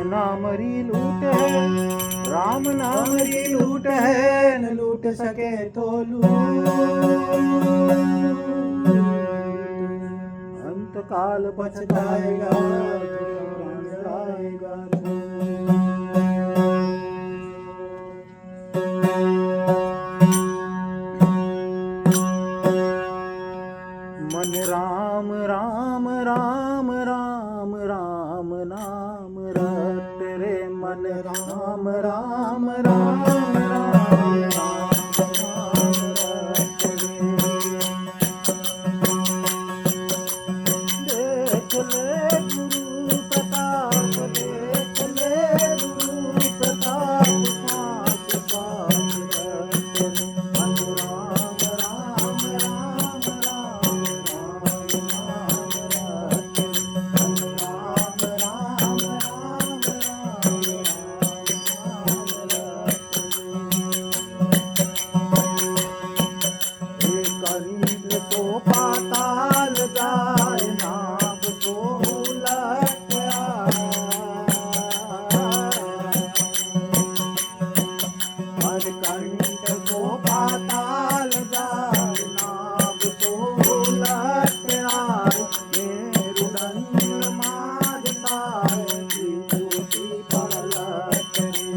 नाम री लूट है, राम नाम री लूट है, न लूट सके तो लूट। अंत काल पछताएगा तो प्राण जाएगा। मन राम राम राम राम राम नाम रट रे, मन राम राम राम राम राम रट रे। देख ले गुरु प्रताप, देख ले गुरु प्रताप, पास पास रट रे। मन राम राम राम राम को पाताल जाए, नाग को उलट हर कंठ को पाताल जाए, नाग को उलट आए। मेरुदंड मारता है, त्रिपुटी पलट रे।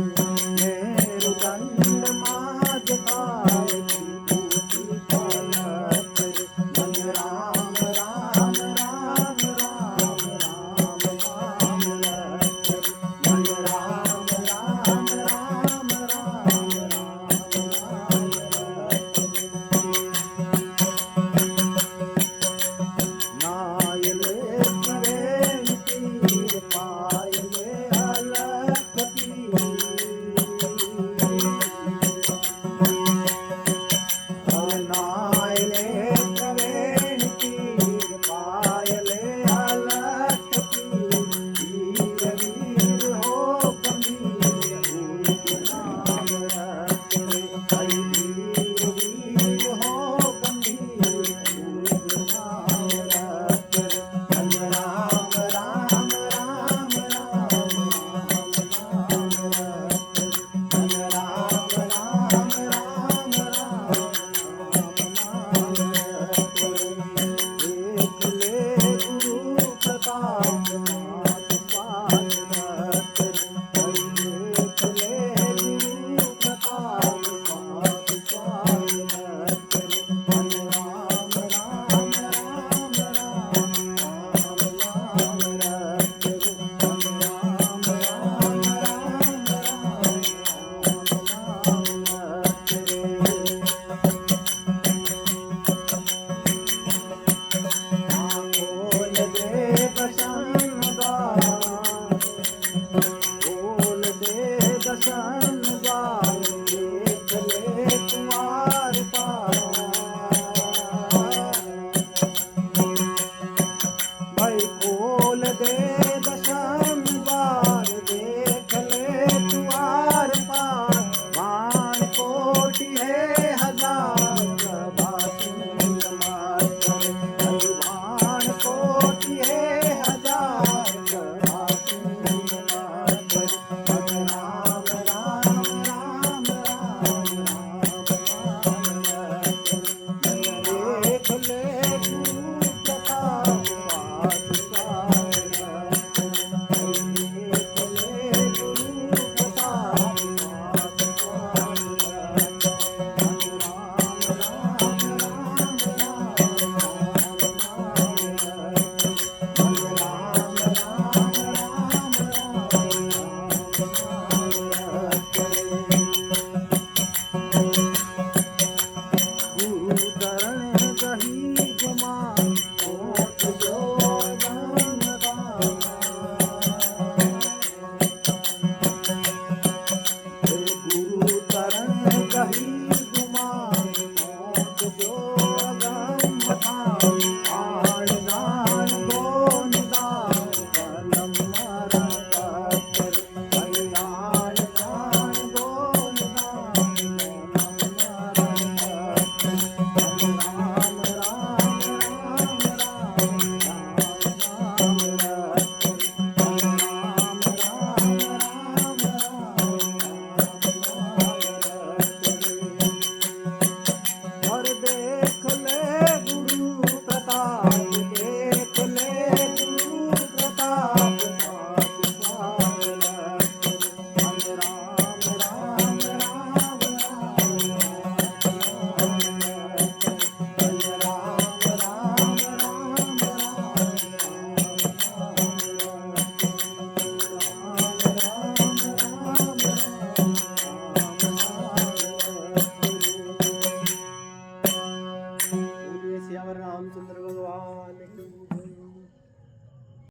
मेरुदंड मारता है, त्रिपुटी पलट रे। मन राम राम राम राम राम राम रट रे। मन राम राम राम राम राम रट रे। नायले किरे तीर, पायले अलख नायले करेण तीर, पायले अलख वीर वीर हो गंभीर, नाम रट रे। वीर वीर हो गंभीर, नाम रट रे। मन राम राम राम राम राम रट रे। मन राम राम राम राम देख ले गुरु प्रताप, पास पास रट रे। देख ले गुरु प्रताप, पास पास रट रे। मन राम राम राम राम राम रट रे। मन राम राम राम राम रट रे। बोल दे दशन द्वार, बोल दे दशन द्वार, देख ले कुंवार पार। भाई खोल दे